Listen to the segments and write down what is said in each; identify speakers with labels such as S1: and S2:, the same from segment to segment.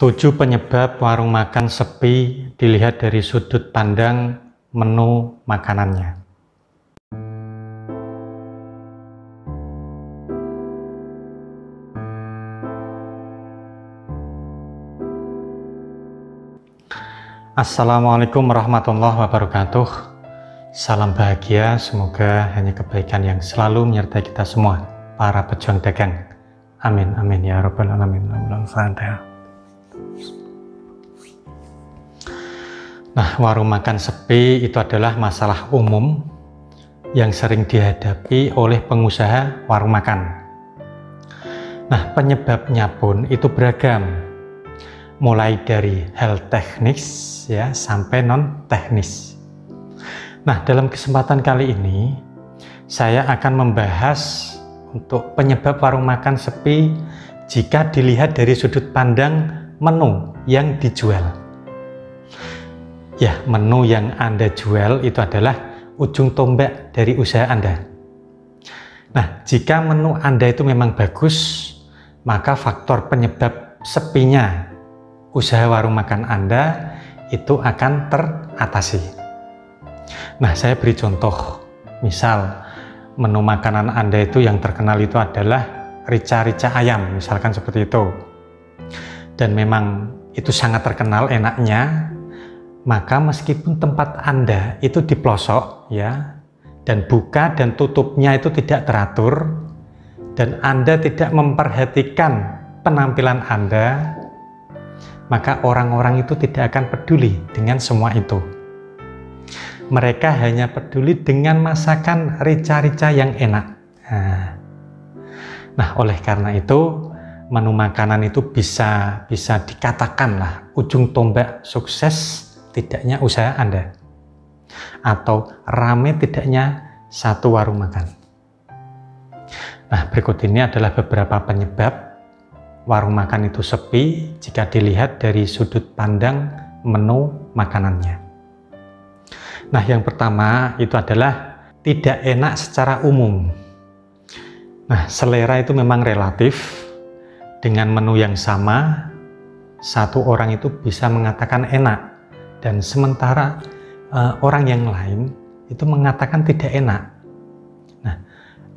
S1: 7 penyebab warung makan sepi dilihat dari sudut pandang menu makanannya. Assalamualaikum warahmatullahi wabarakatuh. Salam bahagia, semoga hanya kebaikan yang selalu menyertai kita semua, para pejuang dagang. Amin, amin ya rabbal alamin. Nah, warung makan sepi itu adalah masalah umum yang sering dihadapi oleh pengusaha warung makan. Nah, penyebabnya pun itu beragam, mulai dari hal teknis ya sampai non teknis. Nah, dalam kesempatan kali ini saya akan membahas untuk penyebab warung makan sepi jika dilihat dari sudut pandang menu yang dijual. Ya, menu yang Anda jual itu adalah ujung tombak dari usaha Anda. Nah, jika menu Anda itu memang bagus, maka faktor penyebab sepinya usaha warung makan Anda itu akan teratasi. Nah, saya beri contoh. Misal, menu makanan Anda itu yang terkenal itu adalah rica-rica ayam, misalkan seperti itu. Dan memang itu sangat terkenal enaknya, maka meskipun tempat Anda itu di pelosok ya, dan buka dan tutupnya itu tidak teratur, dan Anda tidak memperhatikan penampilan Anda, maka orang-orang itu tidak akan peduli dengan semua itu. Mereka hanya peduli dengan masakan rica-rica yang enak. Nah, oleh karena itu menu makanan itu bisa dikatakanlah ujung tombak sukses tidaknya usaha Anda, atau rame tidaknya satu warung makan. Nah, berikut ini adalah beberapa penyebab warung makan itu sepi jika dilihat dari sudut pandang menu makanannya. Nah, yang pertama itu adalah tidak enak secara umum. Nah, selera itu memang relatif. Dengan menu yang sama, satu orang itu bisa mengatakan enak, dan sementara orang yang lain itu mengatakan tidak enak. Nah,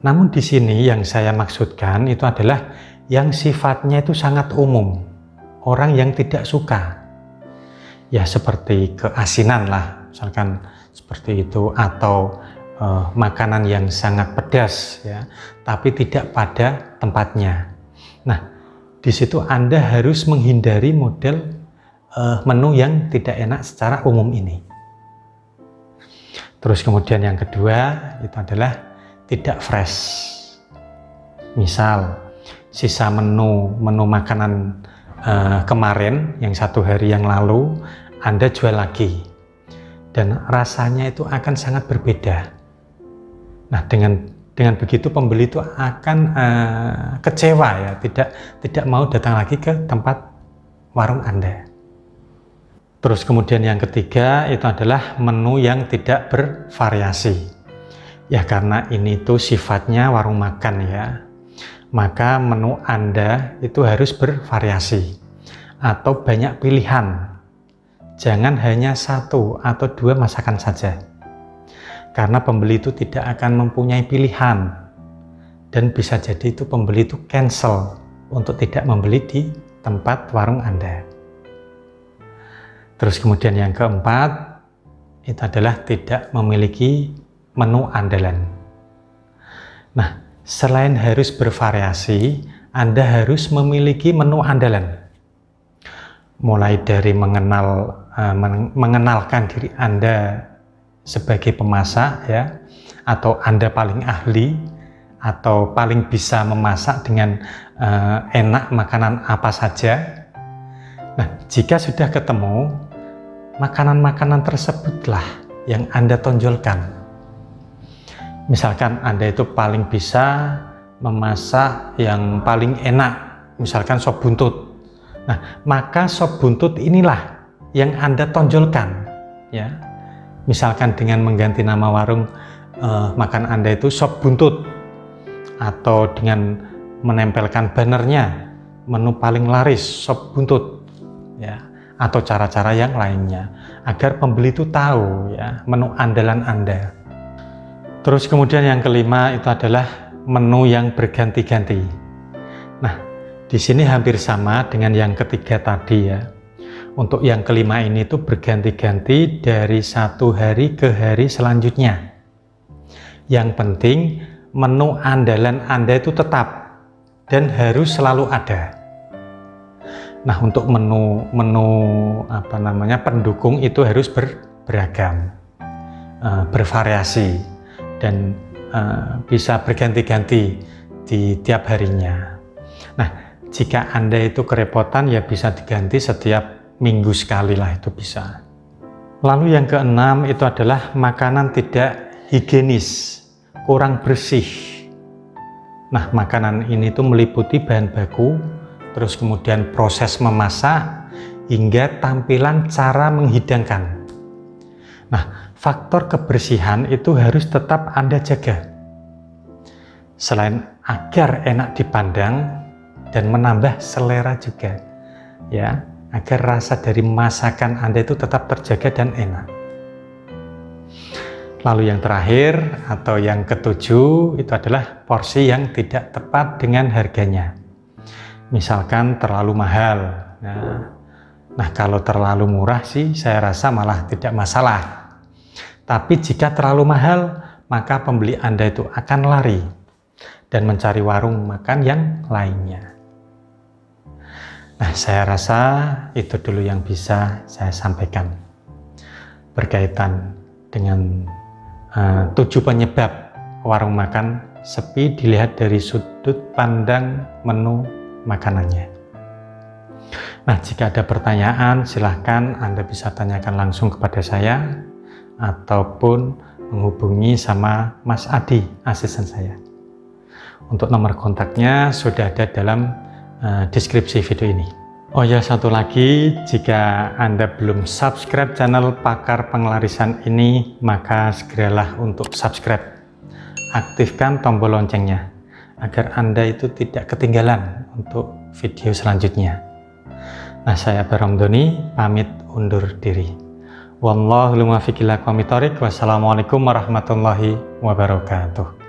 S1: namun di sini yang saya maksudkan itu adalah yang sifatnya itu sangat umum, orang yang tidak suka. Ya, seperti keasinan lah, misalkan seperti itu, atau makanan yang sangat pedas ya, tapi tidak pada tempatnya. Nah, di situ Anda harus menghindari model menu yang tidak enak secara umum ini. Terus kemudian yang kedua itu adalah tidak fresh. Misal sisa menu makanan kemarin yang 1 hari yang lalu Anda jual lagi, dan rasanya itu akan sangat berbeda. Nah, dengan begitu pembeli itu akan kecewa ya, tidak mau datang lagi ke tempat warung Anda. Terus kemudian yang ketiga itu adalah menu yang tidak bervariasi. Ya, karena ini tuh sifatnya warung makan ya, maka menu Anda itu harus bervariasi atau banyak pilihan. Jangan hanya 1 atau 2 masakan saja, karena pembeli itu tidak akan mempunyai pilihan, dan bisa jadi itu pembeli itu cancel untuk tidak membeli di tempat warung Anda. Terus kemudian yang keempat itu adalah tidak memiliki menu andalan. Nah, selain harus bervariasi, Anda harus memiliki menu andalan. Mulai dari mengenalkan diri Anda sebagai pemasak ya, atau Anda paling ahli atau paling bisa memasak dengan enak makanan apa saja. Nah, jika sudah ketemu, makanan-makanan tersebutlah yang Anda tonjolkan. Misalkan Anda itu paling bisa memasak yang paling enak, misalkan sop buntut. Nah, maka sop buntut inilah yang Anda tonjolkan ya. Misalkan dengan mengganti nama warung makan Anda itu sop buntut, atau dengan menempelkan bannernya menu paling laris sop buntut. ya, atau cara-cara yang lainnya agar pembeli itu tahu ya menu andalan Anda. Terus kemudian yang kelima itu adalah menu yang berganti-ganti. Nah, di sini hampir sama dengan yang ketiga tadi ya. Untuk yang kelima ini tuh berganti-ganti dari satu hari ke hari selanjutnya. Yang penting menu andalan Anda itu tetap dan harus selalu ada. Nah, untuk menu pendukung itu harus beragam, bervariasi dan bisa berganti-ganti di tiap harinya. Nah, jika Anda itu kerepotan ya bisa diganti setiap minggu sekali lah, itu bisa. Lalu yang keenam itu adalah makanan tidak higienis, kurang bersih. Nah, makanan ini tuh meliputi bahan baku, terus kemudian proses memasak, hingga tampilan cara menghidangkan. Nah, faktor kebersihan itu harus tetap Anda jaga. Selain agar enak dipandang dan menambah selera juga, ya, agar rasa dari masakan Anda itu tetap terjaga dan enak. Lalu yang terakhir atau yang ketujuh itu adalah porsi yang tidak tepat dengan harganya. Misalkan terlalu mahal. Nah, kalau terlalu murah sih saya rasa malah tidak masalah. Tapi jika terlalu mahal, maka pembeli Anda itu akan lari dan mencari warung makan yang lainnya. Nah, saya rasa itu dulu yang bisa saya sampaikan berkaitan dengan 7 penyebab warung makan sepi dilihat dari sudut pandang menu makanannya. Nah, jika ada pertanyaan silahkan Anda bisa tanyakan langsung kepada saya ataupun menghubungi sama Mas Adi, asisten saya. Untuk nomor kontaknya sudah ada dalam deskripsi video ini. Oh ya, satu lagi, jika Anda belum subscribe channel Pakar Pengelarisan ini, maka segeralah untuk subscribe. Aktifkan tombol loncengnya agar Anda itu tidak ketinggalan untuk video selanjutnya. Nah, saya Baramdoni pamit undur diri. Wallahul muwaffiq ila aqwamit thoriq. Wassalamualaikum warahmatullahi wabarakatuh.